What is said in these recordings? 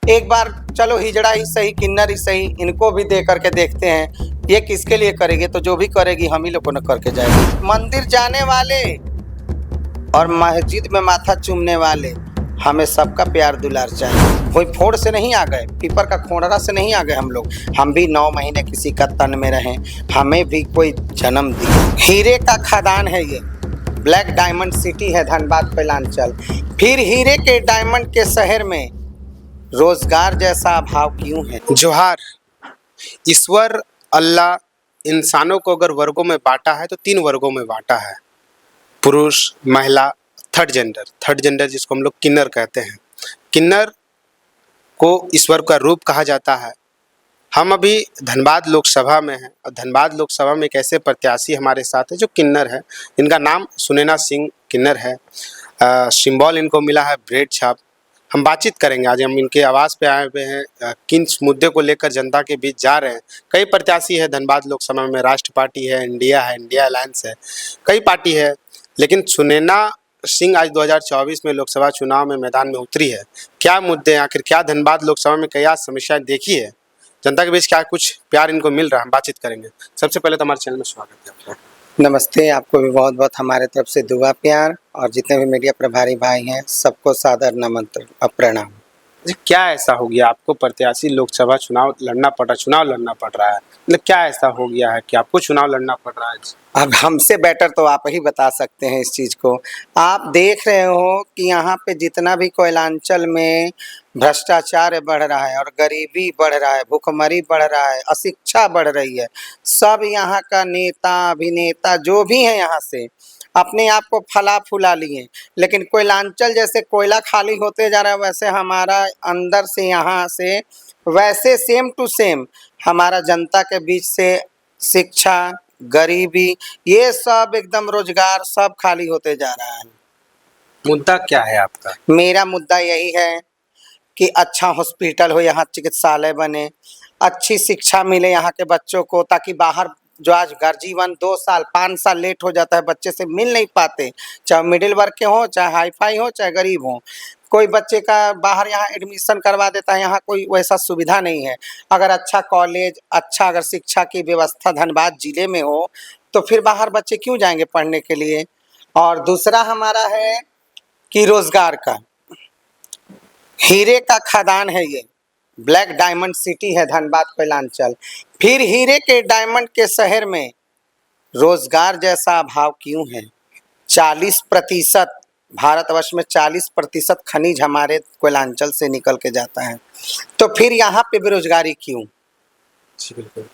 एक बार चलो हिजड़ा ही सही, किन्नर ही सही, इनको भी दे करके देखते हैं ये किसके लिए करेगी। तो जो भी करेगी हम ही लोग को न करके जाएगी। मंदिर जाने वाले और मस्जिद में माथा चूमने वाले, हमें सबका प्यार दुलार चाहिए। कोई फोड़ से नहीं आ गए, पीपर का खोड़रा से नहीं आ गए हम लोग। हम भी 9 महीने किसी का तन में रहे, हमें भी कोई जन्म दिया। हीरे का खदान है ये, ब्लैक डायमंड सिटी है धनबाद पैलांचल। फिर हीरे के डायमंड के शहर में रोजगार जैसा अभाव क्यों है। जोहार। ईश्वर अल्लाह इंसानों को अगर वर्गों में बांटा है तो 3 वर्गों में बांटा है, पुरुष, महिला, थर्ड जेंडर जिसको हम लोग किन्नर कहते हैं। किन्नर को ईश्वर का रूप कहा जाता है। हम अभी धनबाद लोकसभा में हैं और धनबाद लोकसभा में एक ऐसे प्रत्याशी हमारे साथ है जो किन्नर है। इनका नाम सुनैना सिंह किन्नर है। सिंबल इनको मिला है ब्रेड छाप। हम बातचीत करेंगे, आज हम इनके आवास पे आए हुए हैं, किन मुद्दे को लेकर जनता के बीच जा रहे हैं। कई प्रत्याशी है धनबाद लोकसभा में, राष्ट्र पार्टी है, इंडिया अलायंस है, कई पार्टी है, लेकिन सुनैना सिंह आज 2024 में लोकसभा चुनाव में मैदान में उतरी है। क्या मुद्दे हैं, आखिर क्या धनबाद लोकसभा में क्या समस्याएं देखी है, जनता के बीच क्या कुछ प्यार इनको मिल रहा है, हम बातचीत करेंगे। सबसे पहले तो हमारे चैनल में स्वागत है आपका। नमस्ते, आपको भी बहुत बहुत हमारे तरफ से दुआ प्यार, और जितने भी मीडिया प्रभारी भाई हैं सबको सादर नमन और प्रणाम। जी, क्या ऐसा हो गया आपको प्रत्याशी लोकसभा चुनाव लड़ना पड़ रहा है, मतलब क्या ऐसा हो गया है कि आपको चुनाव लड़ना पड़ रहा है? अब हमसे बेटर तो आप ही बता सकते हैं इस चीज़ को। आप देख रहे हो कि यहाँ पे जितना भी कोयलांचल में भ्रष्टाचार बढ़ रहा है और गरीबी बढ़ रहा है, भुखमरी बढ़ रहा है, अशिक्षा बढ़ रही है, सब यहाँ का नेता अभिनेता जो भी है यहाँ से अपने आप को फला फुला लिए। लेकिन कोयलांचल जैसे कोयला खाली होते जा रहा है, वैसे हमारा अंदर से यहाँ से वैसे सेम टू सेम हमारा जनता के बीच से शिक्षा, गरीबी, ये सब एकदम रोजगार सब खाली होते जा रहा है। मुद्दा क्या है आपका? मेरा मुद्दा यही है कि अच्छा हॉस्पिटल हो, यहाँ चिकित्सालय बने, अच्छी शिक्षा मिले यहाँ के बच्चों को, ताकि बाहर जो आज गर्जीवन 2 साल 5 साल लेट हो जाता है, बच्चे से मिल नहीं पाते, चाहे मिडिल वर्ग के हों, चाहे हाई फाई हो, चाहे गरीब हों। कोई बच्चे का बाहर यहाँ एडमिशन करवा देता है, यहाँ कोई वैसा सुविधा नहीं है। अगर अच्छा कॉलेज, अच्छा अगर शिक्षा की व्यवस्था धनबाद जिले में हो तो फिर बाहर बच्चे क्यों जाएंगे पढ़ने के लिए। और दूसरा हमारा है कि रोजगार का, हीरे का खदान है ये, ब्लैक डायमंड सिटी है धनबाद पैलांचल। फिर हीरे के डायमंड के शहर में रोजगार जैसा अभाव क्यों है। 40% भारतवर्ष में 40% खनिज हमारे कोयलांचल से निकल के जाता है, तो फिर यहाँ पे बेरोजगारी क्यों। जी बिल्कुल।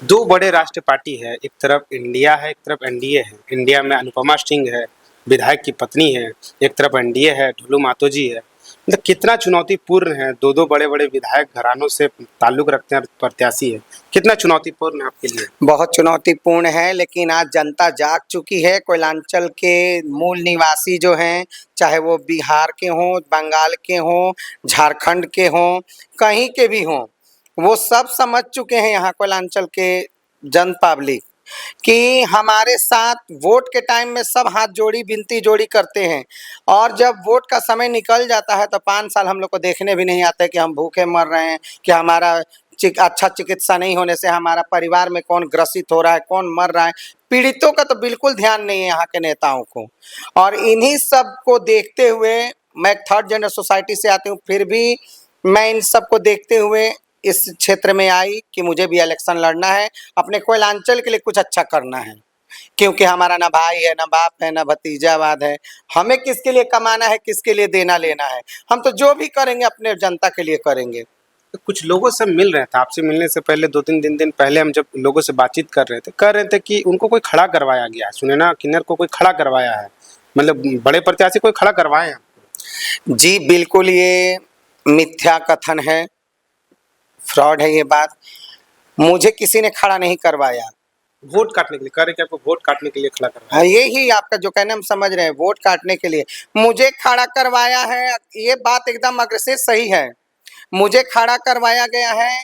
2 बड़े राष्ट्रीय पार्टी है, एक तरफ इंडिया है, एक तरफ एनडीए है। इंडिया में अनुपमा सिंह है, विधायक की पत्नी है, एक तरफ एनडीए है, ढुलू मातो जी है। मतलब कितना चुनौतीपूर्ण है, 2 बड़े बड़े विधायक घरानों से ताल्लुक रखते हैं, प्रत्याशी है, कितना चुनौतीपूर्ण है आपके लिए? बहुत चुनौतीपूर्ण है, लेकिन आज जनता जाग चुकी है। कोयलांचल के मूल निवासी जो हैं, चाहे वो बिहार के हों, बंगाल के हों, झारखंड के हों, कहीं के भी हों, वो सब समझ चुके हैं यहाँ कोयलांचल के जन पब्लिक कि हमारे साथ वोट के टाइम में सब हाथ जोड़ी विनती जोड़ी करते हैं, और जब वोट का समय निकल जाता है तो 5 साल हम लोग को देखने भी नहीं आते कि हम भूखे मर रहे हैं, कि हमारा अच्छा चिकित्सा नहीं होने से हमारा परिवार में कौन ग्रसित हो रहा है, कौन मर रहा है। पीड़ितों का तो बिल्कुल ध्यान नहीं है यहाँ के नेताओं को। और इन्हीं सब को देखते हुए, मैं थर्ड जेंडर सोसाइटी से आती हूँ, फिर भी मैं इन सब को देखते हुए इस क्षेत्र में आई कि मुझे भी इलेक्शन लड़ना है, अपने कोयलांचल के लिए कुछ अच्छा करना है, क्योंकि हमारा ना भाई है, ना बाप है, ना भतीजावाद है। हमें किसके लिए कमाना है, किसके लिए देना लेना है। हम तो जो भी करेंगे अपने जनता के लिए करेंगे। तो कुछ लोगों से मिल रहे थे, आपसे मिलने से पहले 2-3 दिन पहले हम जब लोगों से बातचीत कर रहे थे कि उनको कोई खड़ा करवाया गया है, सुनैना किन्नर को कोई खड़ा करवाया है, मतलब बड़े प्रत्याशी कोई खड़ा करवाए हैं? जी बिल्कुल, ये मिथ्या कथन है, फ्रॉड है ये बात। मुझे किसी ने खड़ा नहीं करवाया। वोट काटने के लिए कह रहे कि आपको वोट काटने के लिए खड़ा करवाया? हाँ, यही आपका जो कहना हम समझ रहे हैं, वोट काटने के लिए मुझे खड़ा करवाया है, ये बात एकदम अग्रसर सही है। मुझे खड़ा करवाया गया है,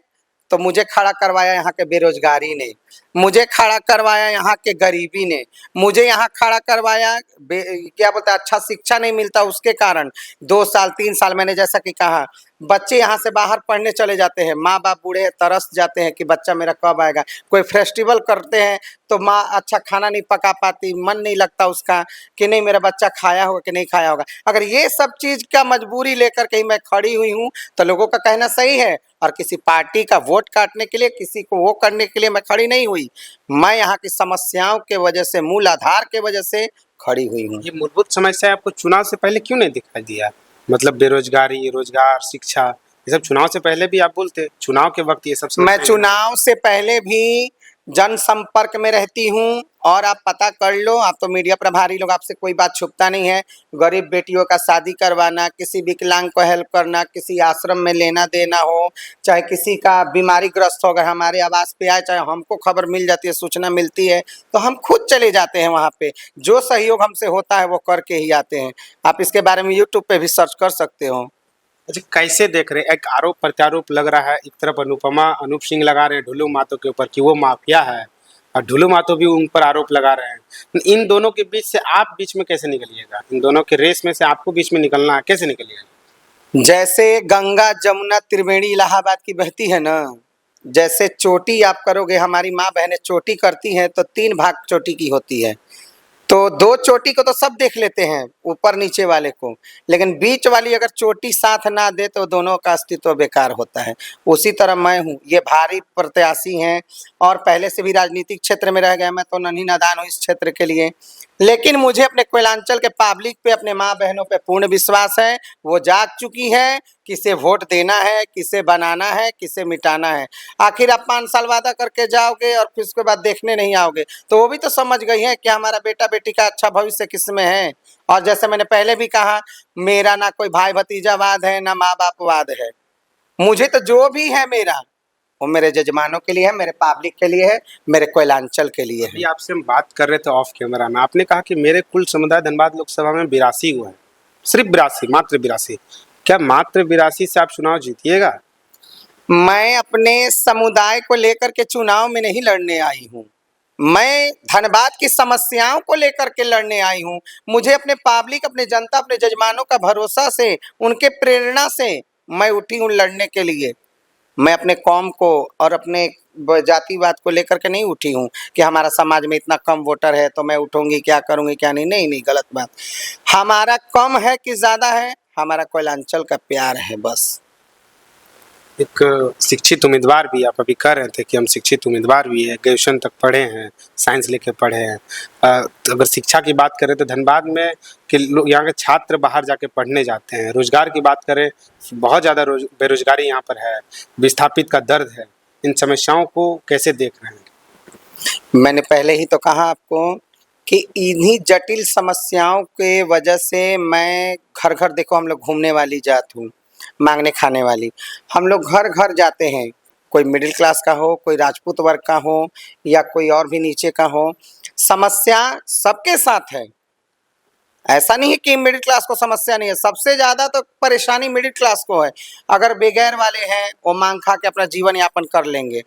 तो मुझे खड़ा करवाया यहाँ के बेरोजगारी ने, मुझे खड़ा करवाया यहाँ के गरीबी ने, मुझे यहाँ खड़ा करवाया क्या बोलते हैं, अच्छा शिक्षा नहीं मिलता उसके कारण 2 साल 3 साल, मैंने जैसा कि कहा बच्चे यहाँ से बाहर पढ़ने चले जाते हैं, माँ बाप बूढ़े तरस जाते हैं कि बच्चा मेरा कब आएगा। कोई फेस्टिवल करते हैं तो माँ अच्छा खाना नहीं पका पाती, मन नहीं लगता उसका कि नहीं मेरा बच्चा खाया होगा कि नहीं खाया होगा। अगर ये सब चीज़ का मजबूरी लेकर कहीं मैं खड़ी हुई हूँ तो लोगों का कहना सही है, और किसी पार्टी का वोट काटने के लिए, किसी को वो करने के लिए मैं खड़ी नहीं हुई। मैं यहाँ की समस्याओं के वजह से, मूल आधार के वजह से खड़ी हुई हूँ। ये मूलभूत समस्या आपको चुनाव से पहले क्यों नहीं दिखाई दिया? मतलब बेरोजगारी, रोजगार, शिक्षा, ये सब चुनाव से पहले भी आप बोलते, चुनाव के वक्त ये सब मैं समस्या चुनाव से पहले भी जनसंपर्क में रहती हूँ, और आप पता कर लो, आप तो मीडिया प्रभारी लोग, आपसे कोई बात छुपता नहीं है। गरीब बेटियों का शादी करवाना, किसी विकलांग को हेल्प करना, किसी आश्रम में लेना देना हो, चाहे किसी का बीमारी ग्रस्त हो, अगर हमारे आवास पे आए, चाहे हमको खबर मिल जाती है, सूचना मिलती है तो हम खुद चले जाते हैं वहाँ पे। जो सहयोग हमसे होता है वो करके ही आते हैं। आप इसके बारे में यूट्यूब पे भी सर्च कर सकते हो। अच्छा, कैसे देख रहे हैं? एक आरोप प्रत्यारोप लग रहा है, एक तरफ अनूप सिंह लगा रहे हैं ढुलू महतो के ऊपर कि वो माफिया है, और ढुलू महतो भी उन पर आरोप लगा रहे हैं। इन दोनों के बीच से आप बीच में कैसे निकलिएगा? इन दोनों के रेस में से आपको बीच में निकलना है, कैसे निकलिएगा? जैसे गंगा जमुना त्रिवेणी इलाहाबाद की बहती है ना, जैसे चोटी आप करोगे, हमारी माँ बहनें चोटी करती हैं तो 3 भाग चोटी की होती है। तो 2 चोटी को तो सब देख लेते हैं, ऊपर नीचे वाले को, लेकिन बीच वाली अगर चोटी साथ ना दे तो दोनों का अस्तित्व बेकार होता है। उसी तरह मैं हूँ, ये भारी प्रत्याशी हैं और पहले से भी राजनीतिक क्षेत्र में रह गया, मैं तो नन्ही नादान हूँ इस क्षेत्र के लिए। लेकिन मुझे अपने कोयलांचल के पब्लिक पे, अपने माँ बहनों पे पूर्ण विश्वास है। वो जाग चुकी है, किसे वोट देना है, किसे बनाना है, किसे मिटाना है। आखिर आप 5 साल वादा करके जाओगे और फिर उसके बाद देखने नहीं आओगे, तो वो भी तो समझ गई है कि हमारा बेटा बेटी का अच्छा भविष्य किसमें है। और जैसे मैंने पहले भी कहा, मेरा ना कोई भाई भतीजावाद है, ना माँ बापवाद है। मुझे तो जो भी है मेरा, वो मेरे जजमानों के लिए है, मेरे पब्लिक के लिए है, मेरे कोयलांचल के लिए है। अभी आपसे हम बात कर रहे थे ऑफ कैमरा में, आपने कहा कि मेरे कुल समुदाय धनबाद लोकसभा में 82 हुए हैं, सिर्फ 82, मात्र 82। क्या मात्र 82 से आप चुनाव जीतिएगा? मैं अपने समुदाय को लेकर के चुनाव में नहीं लड़ने आई हूँ, मैं धनबाद की समस्याओं को लेकर के लड़ने आई हूँ। मुझे अपने पब्लिक, अपने जनता, अपने जजमानों का भरोसा से, उनके प्रेरणा से मैं उठी हूँ लड़ने के लिए। मैं अपने कौम को और अपने जातिवाद को लेकर के नहीं उठी हूँ कि हमारा समाज में इतना कम वोटर है तो मैं उठूंगी, क्या करूंगी क्या नहीं। नहीं नहीं, गलत बात। हमारा कम है कि ज़्यादा है, हमारा कोयलांचल का प्यार है बस। एक शिक्षित उम्मीदवार भी, आप अभी कह रहे थे कि हम शिक्षित उम्मीदवार भी है, ग्रेजुएशन तक पढ़े हैं, साइंस लेके पढ़े हैं। तो अगर शिक्षा की बात करें तो धनबाद में कि लोग, यहाँ के छात्र बाहर जाके पढ़ने जाते हैं। रोजगार की बात करें, बहुत ज़्यादा बेरोजगारी यहाँ पर है, विस्थापित का दर्द है। इन समस्याओं को कैसे देख रहे हैं? मैंने पहले ही तो कहा आपको कि इन्हीं जटिल समस्याओं के वजह से मैं घर घर, देखो हम लोग घूमने वाली जात हूँ, मांगने खाने वाली। हम लोग घर घर जाते हैं, कोई मिडिल क्लास का हो, कोई राजपूत वर्ग का हो, या कोई और भी नीचे का हो। समस्या सबके साथ है, ऐसा नहीं है कि मिडिल क्लास को समस्या नहीं है। सबसे ज़्यादा तो परेशानी मिडिल क्लास को है। अगर बेगैर वाले हैं, वो मांग खा के अपना जीवन यापन कर लेंगे।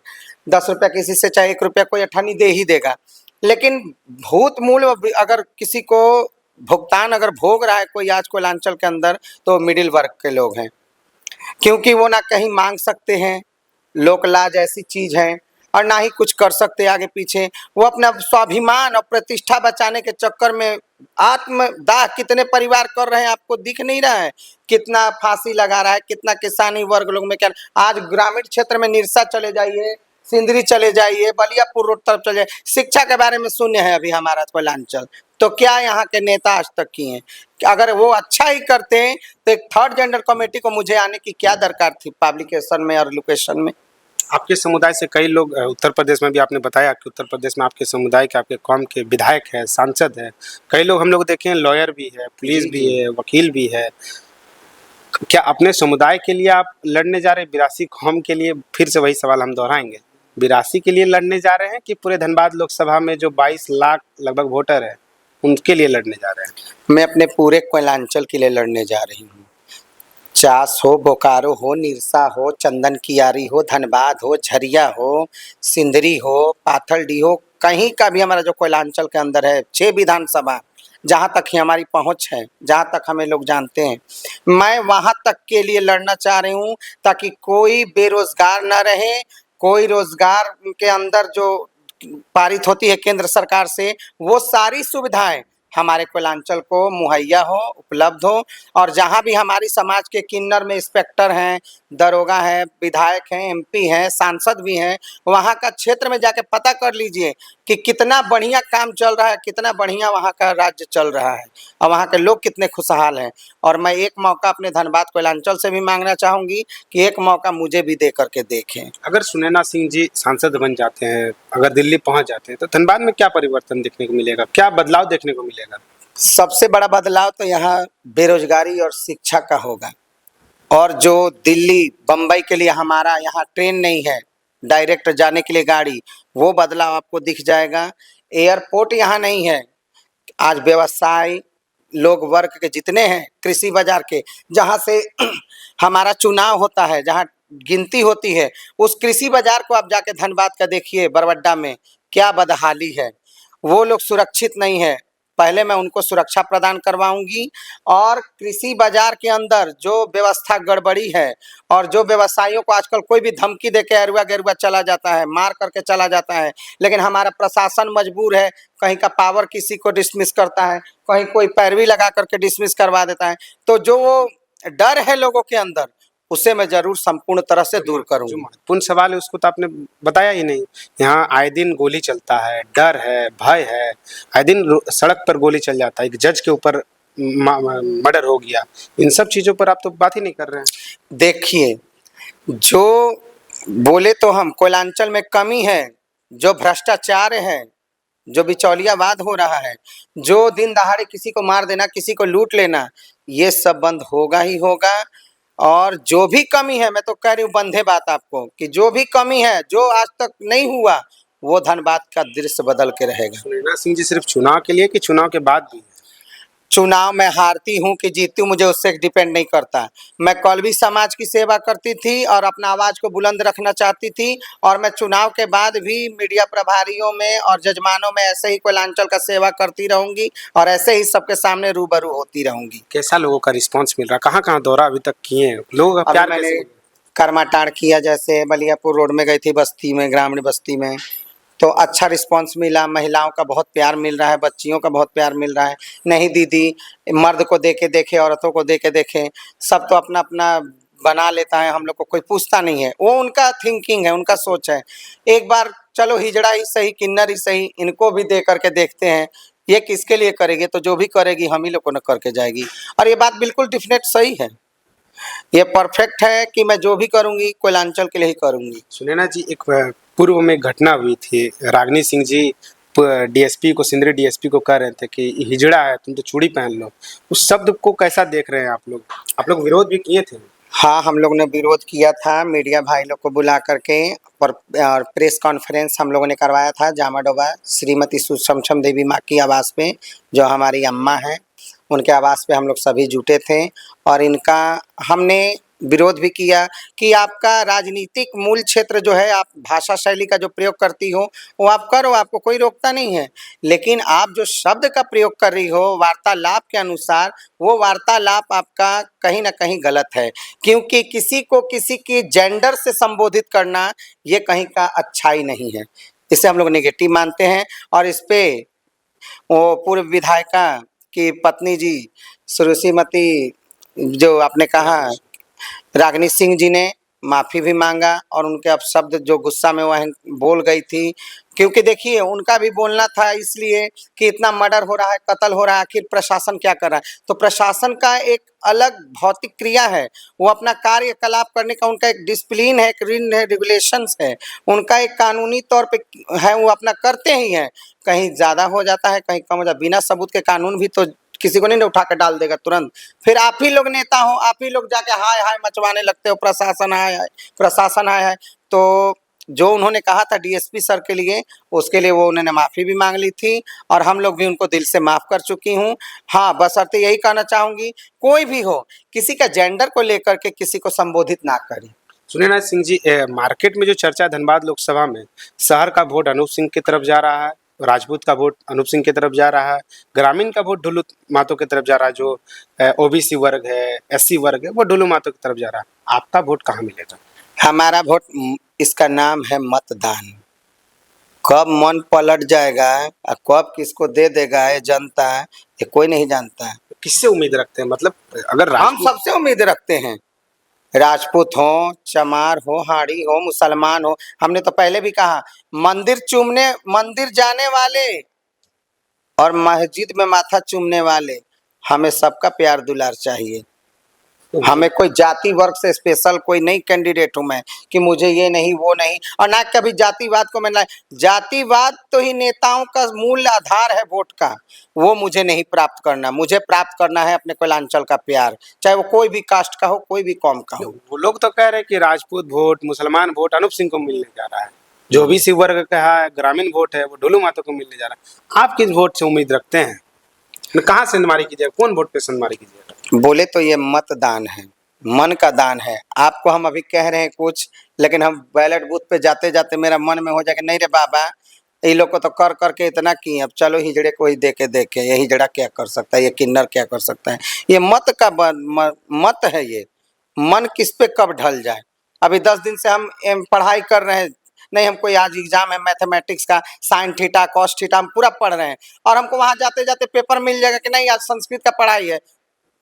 10 रुपया किसी से, चाहे 1 रुपया कोई अठन्नी दे ही देगा। लेकिन भूत मूल अगर किसी को भुगतान अगर भोग रहा है कोई आज कोयलांचल के अंदर, तो मिडिल वर्ग के लोग हैं, क्योंकि वो ना कहीं मांग सकते हैं, लोक लाज ऐसी चीज़ है, और ना ही कुछ कर सकते आगे पीछे। वो अपना स्वाभिमान और प्रतिष्ठा बचाने के चक्कर में आत्मदाह कितने परिवार कर रहे हैं, आपको दिख नहीं रहा है? कितना फांसी लगा रहा है, कितना किसानी वर्ग लोग में क्या। आज ग्रामीण क्षेत्र में निरसा चले जाइए, सिंदरी चले जाइए, बलियापुर रोड तरफ चले जाइए, शिक्षा के बारे में शून्य है अभी हमारा कोयलांचल। तो क्या यहाँ के नेता आज तक किए हैं? अगर वो अच्छा ही करते हैं तो एक 3rd जेंडर कमेटी को मुझे आने की क्या दरकार थी पब्लिकेशन में और लोकेशन में। आपके समुदाय से कई लोग, उत्तर प्रदेश में भी आपने बताया कि उत्तर प्रदेश में आपके समुदाय के, आपके कौम के विधायक है, सांसद है, कई लोग हम लोग देखे हैं, लॉयर भी है, पुलिस भी है, वकील भी है। क्या अपने समुदाय के लिए आप लड़ने जा रहे हैं, 82 कौम के लिए? फिर से वही सवाल हम दोहराएंगे, 82 के लिए लड़ने जा रहे हैं कि पूरे धनबाद लोकसभा में जो 22 लाख लगभग वोटर है उनके लिए लड़ने जा रहे हैं? मैं अपने पूरे कोयलांचल के लिए लड़ने जा रही हूँ। चास हो, बोकारो हो, निरसा हो, चंदन कियारी हो, धनबाद हो, झरिया हो, सिंदरी हो, पाथलडी हो, कहीं का भी हमारा जो कोयलांचल के अंदर है 6 विधानसभा, जहाँ तक ही हमारी पहुँच है, जहाँ तक हमें लोग जानते हैं, मैं वहाँ तक के लिए लड़ना चाह रही हूँ ताकि कोई बेरोजगार न रहे, कोई रोजगार के अंदर जो पारित होती है केंद्र सरकार से, वो सारी सुविधाएं हमारे कोयलांचल को मुहैया हो, उपलब्ध हो। और जहाँ भी हमारी समाज के किन्नर में इंस्पेक्टर हैं, दरोगा हैं, विधायक हैं, एमपी हैं, सांसद भी हैं, वहाँ का क्षेत्र में जाके पता कर लीजिए कि कितना बढ़िया काम चल रहा है, कितना बढ़िया वहाँ का राज्य चल रहा है और वहाँ के लोग कितने खुशहाल हैं। और मैं एक मौका अपने धनबाद कोयलांचल से भी मांगना चाहूँगी कि एक मौका मुझे भी दे करके देखें। अगर सुनैना सिंह जी सांसद बन जाते हैं, अगर दिल्ली पहुंच जाते हैं, तो धनबाद में क्या परिवर्तन देखने को मिलेगा, क्या बदलाव देखने को मिलेगा? सबसे बड़ा बदलाव तो यहाँ बेरोजगारी और शिक्षा का होगा। और जो दिल्ली बम्बई के लिए हमारा यहाँ ट्रेन नहीं है डायरेक्ट जाने के लिए गाड़ी, वो बदलाव आपको दिख जाएगा। एयरपोर्ट यहाँ नहीं है। आज व्यवसाय लोग वर्ग के जितने हैं, कृषि बाजार के, जहाँ से हमारा चुनाव होता है, जहाँ गिनती होती है, उस कृषि बाजार को आप जाके धनबाद का देखिए, बरवड्डा में क्या बदहाली है। वो लोग सुरक्षित नहीं है। पहले मैं उनको सुरक्षा प्रदान करवाऊंगी और कृषि बाजार के अंदर जो व्यवस्था गड़बड़ी है और जो व्यवसायियों को आजकल कोई भी धमकी दे के अरुआ गेरुआ चला जाता है, मार करके चला जाता है, लेकिन हमारा प्रशासन मजबूर है, कहीं का पावर किसी को डिसमिस करता है, कहीं कोई पैरवी लगा करके डिसमिस करवा देता है। तो जो वो डर है लोगों के अंदर, उसे मैं जरूर संपूर्ण तरह से दूर जो करूंगा। महत्वपूर्ण सवाल है उसको तो आपने बताया ही नहीं। यहाँ आए दिन गोली चलता है, डर है, भय है, आए दिन सड़क पर गोली चल जाता है, एक जज के ऊपर मर्डर हो गया, इन सब चीजों पर आप तो बात ही नहीं कर रहे हैं। देखिए, जो बोले तो हम कोयलांचल में कमी है, जो भ्रष्टाचार है, जो बिचौलियावाद हो रहा है, जो दिन दहाड़े किसी को मार देना, किसी को लूट लेना, ये सब बंद होगा ही होगा। और जो भी कमी है, मैं तो कह रही हूँ बंधे बात आपको, कि जो भी कमी है, जो आज तक नहीं हुआ, वो धनबाद का दृश्य बदल के रहेगा। सुनैना सिंह जी सिर्फ चुनाव के लिए कि चुनाव के बाद भी? चुनाव में हारती हूँ कि जीती हूँ, मुझे उससे डिपेंड नहीं करता। मैं कौलवी समाज की सेवा करती थी और अपना आवाज़ को बुलंद रखना चाहती थी, और मैं चुनाव के बाद भी मीडिया प्रभारियों में और जजमानों में ऐसे ही कोयलांचल का सेवा करती रहूंगी और ऐसे ही सबके सामने रूबरू होती रहूंगी। कैसा लोगों का रिस्पांस मिल रहा, कहाँ कहाँ दौरा अभी तक किए हैं लोग, अभी प्यार मैंने कैसे? करमाटाड़ किया, जैसे बलियापुर रोड में गई थी, बस्ती में, ग्रामीण बस्ती में, तो अच्छा रिस्पांस मिला। महिलाओं का बहुत प्यार मिल रहा है, बच्चियों का बहुत प्यार मिल रहा है। नहीं दीदी, मर्द को देखे देखे, औरतों को देखे देखे, सब तो अपना अपना बना लेता है, हम लोग को कोई पूछता नहीं है। वो उनका थिंकिंग है, उनका सोच है। एक बार चलो हिजड़ा ही सही, किन्नर ही सही, इनको भी दे करके देखते हैं, ये किसके लिए करेगी, तो जो भी करेगी हम ही लोग को न करके जाएगी। और ये बात बिल्कुल डिफिनेट सही है, ये परफेक्ट है कि मैं जो भी करूंगी कोयलांचल के लिए ही करूंगी। सुनैना जी, एक पूर्व में घटना हुई थी, रागिनी सिंह जी डीएसपी को, सिंदरी डीएसपी को कह रहे थे कि हिजड़ा है, तुम तो चूड़ी पहन लो। उस शब्द को कैसा देख रहे हैं आप लोग? आप लोग विरोध भी किए थे। हाँ, हम लोग ने विरोध किया था, मीडिया भाई लोग को बुला करके, और प्रेस कॉन्फ्रेंस हम लोगों ने करवाया था जामाडोबा श्रीमती सुषमछम देवी माँ की आवास पे, जो हमारी अम्मा हैं, उनके आवास पे हम लोग सभी जुटे थे। और इनका हमने विरोध भी किया कि आपका राजनीतिक मूल क्षेत्र जो है, आप भाषा शैली का जो प्रयोग करती हो वो आप करो, आपको कोई रोकता नहीं है, लेकिन आप जो शब्द का प्रयोग कर रही हो वार्तालाप के अनुसार, वो वार्तालाप आपका कहीं ना कहीं गलत है। क्योंकि किसी को किसी की जेंडर से संबोधित करना ये कहीं का अच्छाई नहीं है, इसे हम लोग नेगेटिव मानते हैं। और इस पे वो पूर्व विधायिका की पत्नी जी श्रीमती, जो आपने कहा, रागिनी सिंह जी ने माफ़ी भी मांगा और उनके अपशब्द जो गुस्सा में वह बोल गई थी, क्योंकि देखिए उनका भी बोलना था, इसलिए कि इतना मर्डर हो रहा है, कत्ल हो रहा है, आखिर प्रशासन क्या कर रहा है। तो प्रशासन का एक अलग भौतिक क्रिया है, वो अपना कार्यकलाप करने का उनका एक डिसिप्लिन है, एक रेगुलेशंस है, उनका एक कानूनी तौर पे है, वो अपना करते ही हैं। कहीं ज़्यादा हो जाता है, कहीं कम हो जाता है, बिना सबूत के कानून भी तो किसी को नहीं उठा के डाल देगा तुरंत। फिर आप ही लोग नेता हो, आप ही लोग जाके हाय हाय मचवाने लगते हो, प्रशासन हाय हाय, प्रशासन हाय हाय। तो जो उन्होंने कहा था डीएसपी सर के लिए, उसके लिए वो उन्होंने माफ़ी भी मांग ली थी और हम लोग भी उनको दिल से माफ़ कर चुकी हूँ। हाँ, बशर्ते यही कहना चाहूँगी, कोई भी हो, किसी का जेंडर को लेकर के किसी को संबोधित ना करें। सुनैना सिंह जी, मार्केट में जो चर्चा है धनबाद लोकसभा में, शहर का वोट अनूप सिंह की तरफ जा रहा है, राजपूत का वोट अनूप सिंह की तरफ जा रहा है, ग्रामीण का वोट ढुलू महतो की तरफ जा रहा है, जो ओबीसी वर्ग है, एससी वर्ग है, वो ढुलू महतो की तरफ जा रहा है। आपका वोट कहाँ मिलेगा? हमारा वोट इसका नाम है मतदान। कब मन पलट जाएगा और कब किसको दे देगा ये जनता, ये कोई नहीं जानता है। किससे उम्मीद रखते हैं? मतलब अगर हम राजपूत सबसे उम्मीद रखते हैं, राजपूत हो, चमार हो, हाड़ी हो, मुसलमान हो। हमने तो पहले भी कहा, मंदिर जाने वाले और मस्जिद में माथा चूमने वाले, हमें सबका प्यार दुलार चाहिए। हमें कोई जाति वर्ग से स्पेशल कोई नहीं कैंडिडेट हूं मैं कि मुझे ये नहीं वो नहीं, और ना कभी जातिवाद को मैं जातिवाद तो ही नेताओं का मूल आधार है वोट का, वो मुझे नहीं प्राप्त करना। मुझे प्राप्त करना है अपने कोयलांचल का प्यार, चाहे वो कोई भी कास्ट का हो, कोई भी कौम का हो। वो लोग तो कह रहे हैं कि राजपूत वोट, मुसलमान वोट अनूप सिंह को मिलने जा रहा है, जो ओबीसी वर्ग का है, ग्रामीण वोट है, वो ढुलू महतो को मिलने जा रहा है। आप किस वोट से उम्मीद रखते हैं? कहाँ सेंधमारी कीजिएगा? कौन वोट पे सेंधमारी कीजिएगा? बोले तो ये मतदान है, मन का दान है। आपको हम अभी कह रहे हैं कुछ, लेकिन हम बैलेट बूथ पे जाते जाते मेरा मन में हो जाएगा, नहीं रे बाबा, ये लोग को तो कर करके इतना किए, अब चलो हिजड़े को ही देके देखे, ये हिजड़ा क्या कर सकता है, ये किन्नर क्या कर सकता है। ये मत का मत है ये, मन किस पे कब ढल जाए। अभी 10 दिन से हम पढ़ाई कर रहे हैं, नहीं हमको आज एग्जाम है मैथमेटिक्स का, साइन थीटा कॉस थीटा हम पूरा पढ़ रहे हैं, और हमको वहां जाते जाते पेपर मिल जाएगा कि नहीं आज संस्कृत का पढ़ाई है।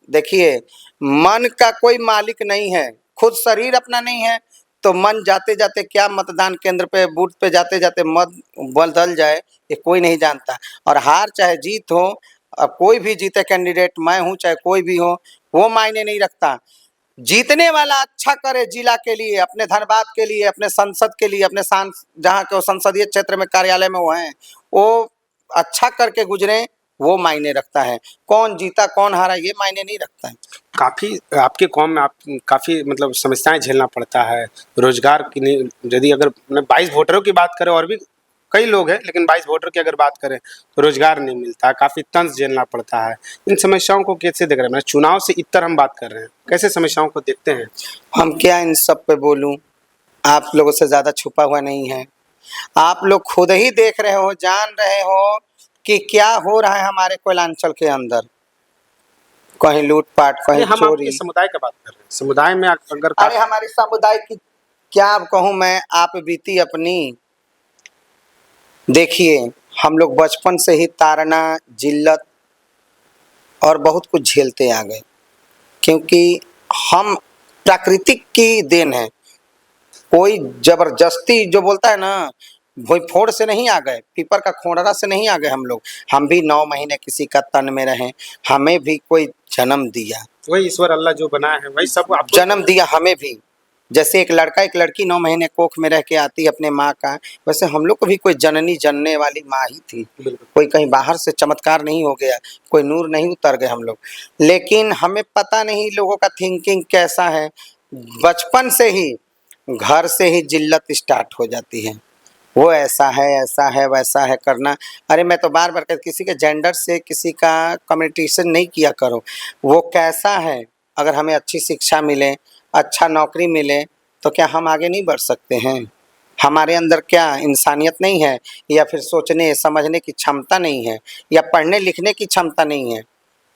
देखिए, मन का कोई मालिक नहीं है, खुद शरीर अपना नहीं है, तो मन जाते जाते क्या मतदान केंद्र पे बूथ पे जाते जाते मत बदल जाए, ये कोई नहीं जानता। और हार चाहे जीत हो, अब कोई भी जीते कैंडिडेट, मैं हूँ चाहे कोई भी हो, वो मायने नहीं रखता। जीतने वाला अच्छा करे जिला के लिए, अपने धनबाद के लिए, अपने संसद के लिए, अपने जहाँ के संसदीय क्षेत्र में कार्यालय में वो हैं, वो अच्छा करके गुजरे, वो मायने रखता है। कौन जीता कौन हारा ये मायने नहीं रखता है। काफ़ी आपके कौम में आप काफ़ी मतलब समस्याएं झेलना पड़ता है, रोजगार की नहीं, यदि अगर 22 वोटरों की बात करें, और भी कई लोग हैं, लेकिन 22 वोटर की अगर बात करें तो रोजगार नहीं मिलता, काफ़ी तंज झेलना पड़ता है। इन समस्याओं को कैसे देख रहे हैं? मैं चुनाव से इतर हम बात कर रहे हैं, कैसे समस्याओं को देखते हैं? हम क्या इन सब पे बोलूं, आप लोगों से ज़्यादा छुपा हुआ नहीं है। आप लोग खुद ही देख रहे हो, जान रहे हो कि क्या हो रहा है हमारे कोयलांचल के अंदर, कहीं लूटपाट, कहीं हम आपके चोरी। समुदाय का बात कर रहे हैं, समुदाय में अगर अरे हमारे समुदाय की क्या कहूँ मैं, आप बीती अपनी देखिए, हम लोग बचपन से ही ताड़ना, जिल्लत और बहुत कुछ झेलते आ गए, क्योंकि हम प्राकृतिक की देन है। कोई जबरदस्ती जो बोलता है ना, भोई फोड़ से नहीं आ गए, पीपर का खोड़रा से नहीं आ गए हम लोग। हम भी 9 महीने किसी का तन में रहे, हमें भी कोई जन्म दिया, वही ईश्वर अल्लाह जो बनाया है वही सब आपको जन्म दिया हमें भी। जैसे एक लड़का एक लड़की 9 महीने कोख में रह के आती है अपने माँ का, वैसे हम लोग को भी कोई जननी जनने वाली माँ ही थी। बिल्कुल। कोई कहीं बाहर से चमत्कार नहीं हो गया, कोई नूर नहीं उतर गए हम लोग। लेकिन हमें पता नहीं लोगों का थिंकिंग कैसा है, बचपन से ही घर से ही जिल्लत स्टार्ट हो जाती है। वो ऐसा है वैसा है करना। अरे मैं तो बार बार कहता, किसी के जेंडर से किसी का कम्युनिकेशन नहीं किया करो। वो कैसा है, अगर हमें अच्छी शिक्षा मिले, अच्छा नौकरी मिले, तो क्या हम आगे नहीं बढ़ सकते हैं? हमारे अंदर क्या इंसानियत नहीं है, या फिर सोचने समझने की क्षमता नहीं है, या पढ़ने लिखने की क्षमता नहीं है?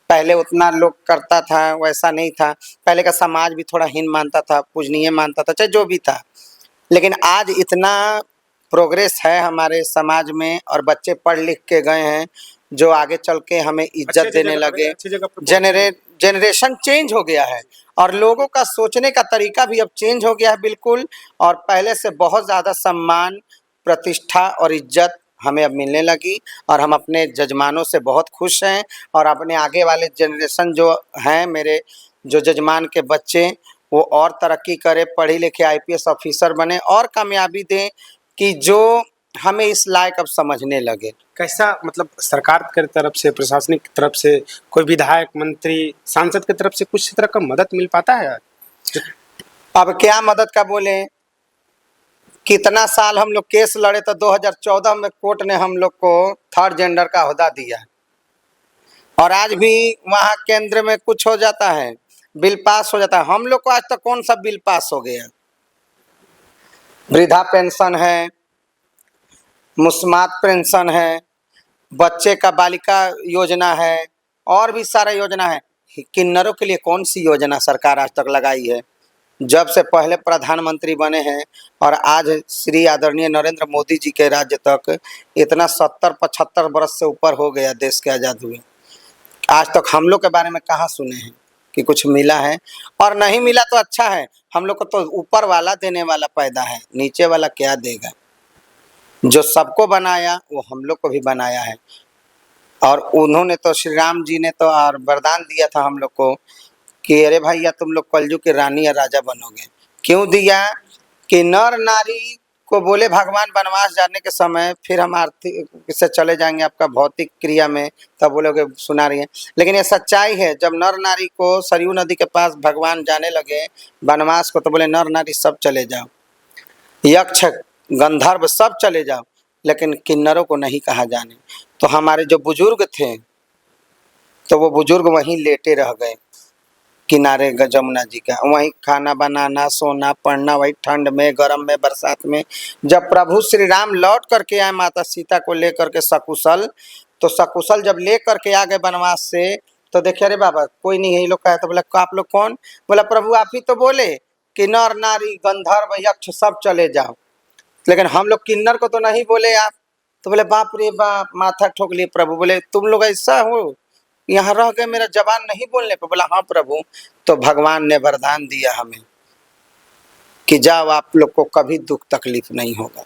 पहले उतना लोग करता था, वैसा नहीं था। पहले का समाज भी थोड़ा हीन मानता था, पूजनीय मानता था, चाहे जो भी था। लेकिन आज इतना प्रोग्रेस है हमारे समाज में, और बच्चे पढ़ लिख के गए हैं जो आगे चल के हमें इज्जत देने लगे। अच्छी जगह पर जनरेशन चेंज हो गया है, और लोगों का सोचने का तरीका भी अब चेंज हो गया है बिल्कुल। और पहले से बहुत ज़्यादा सम्मान, प्रतिष्ठा और इज्जत हमें अब मिलने लगी, और हम अपने जजमानों से बहुत खुश हैं। और अपने आगे वाले जनरेशन जो हैं, मेरे जो जजमान के बच्चे, वो और तरक्की करें, पढ़े लिखे आईपीएस ऑफिसर बने, और कामयाबी दें, कि जो हमें इस लायक अब समझने लगे। कैसा मतलब सरकार की तरफ से, प्रशासनिक की तरफ से, कोई विधायक, मंत्री, सांसद की तरफ से कुछ तरह का मदद मिल पाता है? अब क्या मदद का बोले, कितना साल हम लोग केस लड़े, तो 2014 में कोर्ट ने हम लोग को 3rd जेंडर का ओहदा दिया, और आज भी वहाँ केंद्र में कुछ हो जाता है, बिल पास हो जाता है। हम लोग को आज तक कौन सा बिल पास हो गया? वृद्धा पेंशन है, मुस्मात पेंशन है, बच्चे का बालिका योजना है और भी सारा योजना है। किन्नरों के लिए कौन सी योजना सरकार आज तक लगाई है? जब से पहले प्रधानमंत्री बने हैं और आज श्री आदरणीय नरेंद्र मोदी जी के राज्य तक इतना 70-75 वर्ष से ऊपर हो गया देश के आज़ाद हुए, आज तक हम लोग के बारे में कहाँ सुने हैं कि कुछ मिला है? और नहीं मिला तो अच्छा है, हम लोग को तो ऊपर वाला देने वाला पैदा है, नीचे वाला क्या देगा? जो सबको बनाया वो हम लोग को भी बनाया है। और उन्होंने तो श्री राम जी ने तो और वरदान दिया था हम लोग को कि अरे भैया तुम लोग कलयुग के रानी या राजा बनोगे। क्यों दिया? कि नर नारी को बोले भगवान वनवास जाने के समय फिर हम आर्थिक से चले जाएंगे आपका भौतिक क्रिया में, तब बोलोगे सुना रही है। लेकिन ये सच्चाई है, जब नर नारी को सरयू नदी के पास भगवान जाने लगे वनवास को, तो बोले नर नारी सब चले जाओ, यक्ष गंधर्व सब चले जाओ, लेकिन किन्नरों को नहीं कहा जाने। तो हमारे जो बुजुर्ग थे तो वो बुजुर्ग वहीं लेटे रह गए किनारे जमुना जी का, वहीं खाना बनाना सोना पढ़ना, वही ठंड में गर्म में बरसात में। जब प्रभु श्री राम लौट करके आए माता सीता को लेकर के सकुशल, तो सकुशल जब ले करके आ गए वनवास से, तो देखे अरे बाबा कोई नहीं है, ये लोग कहे तो बोला आप लोग कौन? बोला प्रभु आप ही तो बोले कि नर नारी गंधर्व यक्ष सब चले जाओ, लेकिन हम लोग किन्नर को तो नहीं बोले आप। तो बोले बाप रे बाप, माथा ठोक लिए प्रभु। बोले तुम लोग ऐसा हो, यहाँ रह गए मेरा जबान नहीं बोलने पे? बोला हाँ प्रभु। तो भगवान ने वरदान दिया हमें कि जाओ आप लोग को कभी दुख तकलीफ नहीं होगा।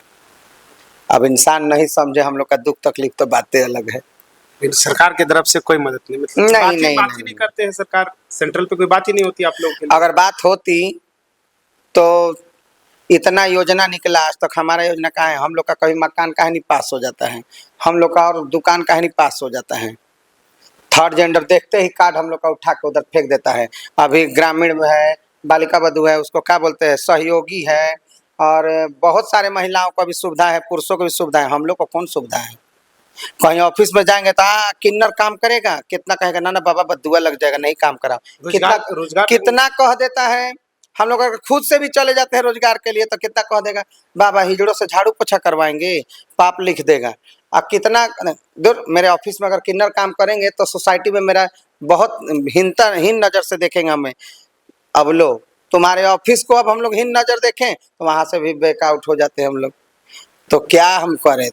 अब इंसान नहीं समझे हम लोग का दुख तकलीफ तो बातें अलग है। लेकिन सरकार की तरफ से कोई मदद नहीं, मतलब नहीं, बात ही नहीं करते हैं सरकार, सेंट्रल पे कोई बात ही नहीं होती आप लोगों के लिए। अगर बात होती तो इतना योजना निकला, आज तक हमारा योजना कहाँ है? हम लोग का कभी मकान काहे नहीं पास हो जाता है, हम लोग का और दुकान काहे नहीं पास हो जाता है? थर्ड जेंडर देखते ही कार्ड हम लोग का उठा के उधर फेंक देता है। अभी ग्रामीण में है, बालिका बधू है, उसको क्या बोलते हैं, सहयोगी है, और बहुत सारे महिलाओं को भी सुविधा है, पुरुषों को भी सुविधा है। हम लोग को कौन सुविधा है? कहीं ऑफिस में जाएंगे तो हाँ किन्नर काम करेगा, कितना कहेगा ना ना बाबा बदुआ लग जाएगा, नहीं काम करा। रोजगार कितना कह देता है। हम लोग अगर खुद से भी चले जाते हैं रोजगार के लिए तो कितना कह देगा, बाबा हिजड़ों से झाड़ू पोछा करवाएंगे, पाप लिख देगा। अब कितना दूर मेरे ऑफिस में अगर किन्नर काम करेंगे तो सोसाइटी में मेरा बहुत हीन नज़र से देखेंगे हमें। अब लो तुम्हारे ऑफिस को अब हम लोग हीन नज़र देखें तो वहाँ से भी बैकआउट हो जाते हैं हम लोग। तो क्या हम करें?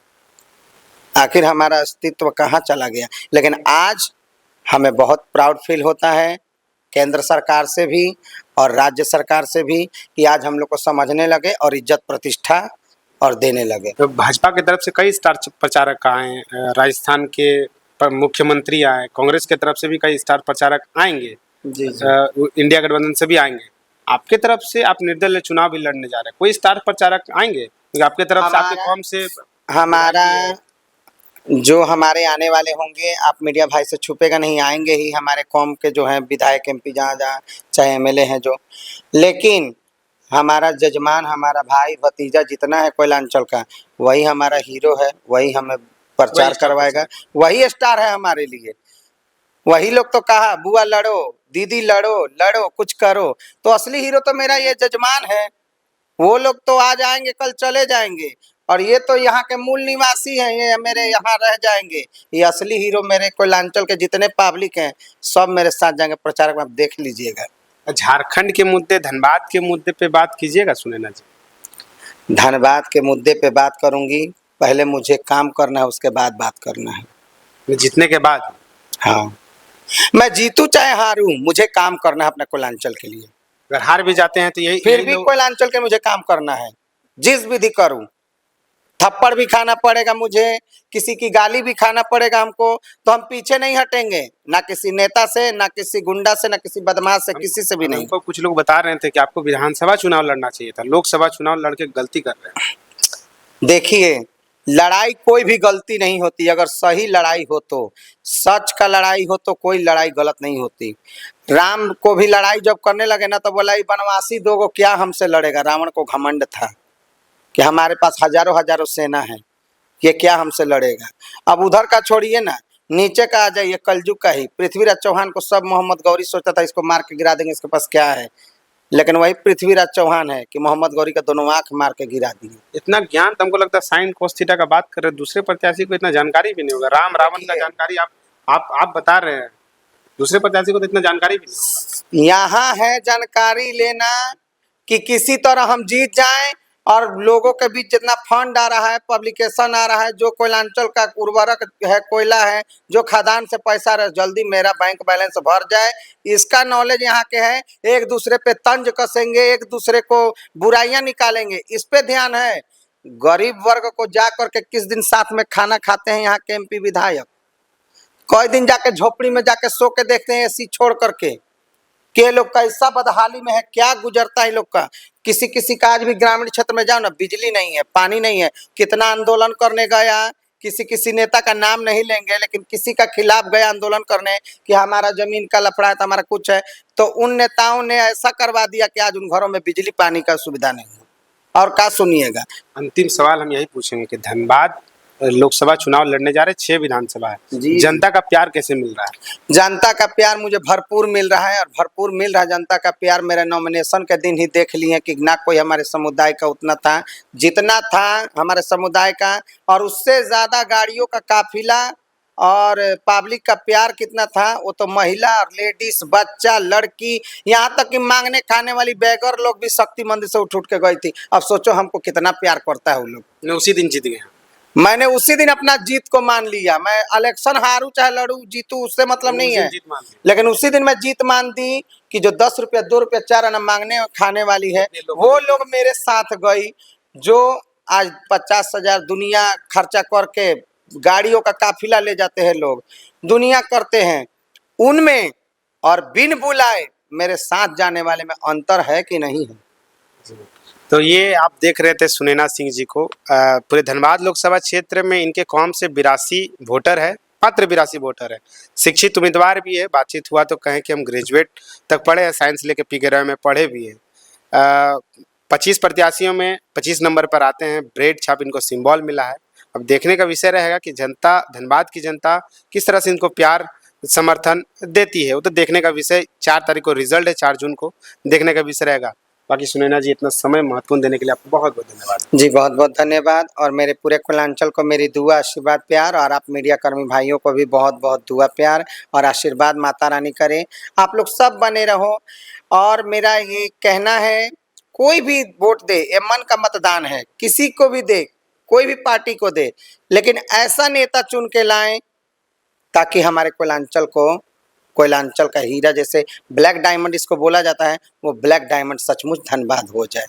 आखिर हमारा अस्तित्व कहाँ चला गया? लेकिन आज हमें बहुत प्राउड फील होता है केंद्र सरकार से भी और राज्य सरकार से भी कि आज हम लोग को समझने लगे और इज्जत प्रतिष्ठा और देने लगे। तो भाजपा की तरफ से कई स्टार प्रचारक आए, राजस्थान के मुख्यमंत्री आए, कांग्रेस की तरफ से भी कई स्टार प्रचारक आएंगे, जी इंडिया गठबंधन से भी आएंगे। आपके तरफ से आप निर्दलीय चुनाव भी लड़ने जा रहे हैं, कोई स्टार प्रचारक आएंगे आपके तरफ से, आपके कौम से? हमारा जो हमारे आने वाले होंगे, आप मीडिया भाई से छुपेगा नहीं, आएंगे ही हमारे कौम के जो हैं विधायक एमपी जहाँ जहाँ चाहे एमएलए हैं जो। लेकिन हमारा जजमान, हमारा भाई भतीजा जितना है कोयलांचल का, वही हमारा हीरो है, वही हमें प्रचार करवाएगा, वही स्टार है हमारे लिए। वही लोग तो कहा बुआ लड़ो, दीदी लड़ो, लड़ो कुछ करो, तो असली हीरो तो मेरा ये जजमान है। वो लोग तो आज आएंगे कल चले जाएंगे, और ये तो यहाँ के मूल निवासी हैं, ये मेरे यहाँ रह जाएंगे। ये असली हीरो मेरे कोयलांचल के जितने पब्लिक हैं सब मेरे साथ जाएंगे प्रचारक में, आप देख लीजिएगा। झारखंड के मुद्दे, धनबाद के मुद्दे पे बात कीजिएगा सुनैना जी। धनबाद के मुद्दे पे बात करूंगी, पहले मुझे काम करना है, उसके बाद बात करना है। जीतने के बाद? हाँ, मैं जीतू चाहे हारूं, मुझे काम करना है अपने कोयलांचल के लिए। अगर हार भी जाते हैं तो यही फिर भी कोयलांचल के मुझे काम करना है, जिस विधि करूं। थप्पड़ भी खाना पड़ेगा मुझे, किसी की गाली भी खाना पड़ेगा हमको, तो हम पीछे नहीं हटेंगे, ना किसी नेता से, ना किसी गुंडा से, ना किसी बदमाश से, किसी से भी नहीं। हमको कुछ लोग बता रहे थे कि आपको विधानसभा चुनाव लड़ना चाहिए था, लोकसभा चुनाव लड़के गलती कर रहे हैं। देखिए, लड़ाई कोई भी गलती नहीं होती, अगर सही लड़ाई हो तो, सच का लड़ाई हो तो कोई लड़ाई गलत नहीं होती। राम को भी लड़ाई जब करने लगे ना तो बोला बनवासी दो को क्या हमसे लड़ेगा। रावण को घमंड था कि हमारे पास हजारों हजारों सेना है, ये क्या हमसे लड़ेगा। अब उधर का छोड़िए ना, नीचे का आ जाइए, कलयुग का ही पृथ्वीराज चौहान को सब मोहम्मद गौरी सोचता था इसको मार के गिरा देंगे, इसके पास क्या है, लेकिन वही पृथ्वीराज चौहान है कि मोहम्मद गौरी का दोनों आंख मार के गिरा दिए। इतना ज्ञान तो हमको लगता है साइन कोस थीटा का बात कर रहे हैं, दूसरे प्रत्याशी को इतना जानकारी भी नहीं होगा। राम रावण का देखिए, जानकारी आप बता रहे हैं, दूसरे प्रत्याशी को तो इतना जानकारी भी नहीं होगा। यहाँ है जानकारी लेना कि किसी तरह हम जीत जाएं और लोगों के बीच जितना फंड आ रहा है, पब्लिकेशन आ रहा है, जो कोयलांचल का उर्वरक है, कोयला है, जो खदान से पैसा आ रहा है, जल्दी मेरा बैंक बैलेंस भर जाए, इसका नॉलेज यहाँ के है। एक दूसरे पे तंज कसेंगे, एक दूसरे को बुराइयां निकालेंगे, इस पे ध्यान है। गरीब वर्ग को जा करके किस दिन साथ में खाना खाते हैं यहाँ के एमपी विधायक? कई दिन जाके झोपड़ी में जाके सो के देखते हैं एसी छोड़ करके कि ये लोग कैसा बदहाली में है, क्या गुजरता है लोग का। किसी किसी का आज भी ग्रामीण क्षेत्र में जाओ ना, बिजली नहीं है, पानी नहीं है, कितना आंदोलन करने गया, किसी किसी नेता का नाम नहीं लेंगे, लेकिन किसी का खिलाफ गया आंदोलन करने कि हमारा जमीन का लफड़ा है, तो हमारा कुछ है, तो उन नेताओं ने ऐसा करवा दिया कि आज उन घरों में बिजली पानी का सुविधा नहीं है। और क्या सुनिएगा। अंतिम सवाल हम यही पूछेंगे कि धनबाद लोकसभा चुनाव लड़ने जा रहे, 6 विधानसभा है, जी। जनता का प्यार कैसे मिल रहा है? जनता का प्यार मुझे भरपूर मिल रहा है, और भरपूर मिल रहा है जनता का प्यार। मेरे नॉमिनेशन के दिन ही देख लिए कि ना कोई हमारे समुदाय का उतना था जितना था हमारे समुदाय का, और उससे ज़्यादा गाड़ियों का काफिला और पब्लिक का प्यार कितना था। वो तो महिला, लेडीज, बच्चा, लड़की, यहाँ तक कि मांगने खाने वाली बेगर लोग भी शक्ति मंदिर से उठ के गई थी। अब सोचो हमको कितना प्यार करता है वो लोग। मैं उसी दिन जीत गया। मैंने उसी दिन अपना जीत को मान लिया। मैं इलेक्शन हारू चाहे लड़ू जीतू उससे मतलब नहीं है, लेकिन उसी दिन मैं जीत मान दी कि जो 10 रुपया 2 रुपया 4 आना मांगने और खाने वाली है, वो लोग मेरे साथ गई। जो आज 50,000 दुनिया खर्चा करके गाड़ियों का काफिला ले जाते हैं लोग, दुनिया करते हैं, उनमें और बिन बुलाए मेरे साथ जाने वाले में अंतर है कि नहीं है। तो ये आप देख रहे थे सुनैना सिंह जी को। पूरे धनबाद लोकसभा क्षेत्र में इनके कौम से 82 वोटर है, मात्र 82 वोटर है। शिक्षित उम्मीदवार भी है, बातचीत हुआ तो कहें कि हम ग्रेजुएट तक पढ़े हैं, साइंस लेके PK में पढ़े भी हैं। 25 प्रत्याशियों में 25 नंबर पर आते हैं, ब्रेड छाप इनको सिंबल मिला है। अब देखने का विषय रहेगा कि जनता, धनबाद की जनता किस तरह से इनको प्यार समर्थन देती है, वो तो देखने का विषय। 4 तारीख को रिजल्ट है, 4 जून को देखने का विषय रहेगा। बाकी सुनैना जी इतना समय महत्वपूर्ण देने के लिए आपको बहुत बहुत धन्यवाद। जी बहुत बहुत धन्यवाद, और मेरे पूरे कुलांचल को मेरी दुआ आशीर्वाद प्यार, और आप मीडिया कर्मी भाइयों को भी बहुत बहुत दुआ प्यार और आशीर्वाद माता रानी करें। आप लोग सब बने रहो। और मेरा ये कहना है, कोई भी वोट दे, ये मन का मतदान है, किसी को भी दे, कोई भी पार्टी को दे, लेकिन ऐसा नेता चुन के लाएं ताकि हमारे कोयलांचल को, कोयलांचल का हीरा, जैसे ब्लैक डायमंड इसको बोला जाता है, वो ब्लैक डायमंड सचमुच धनबाद हो जाए।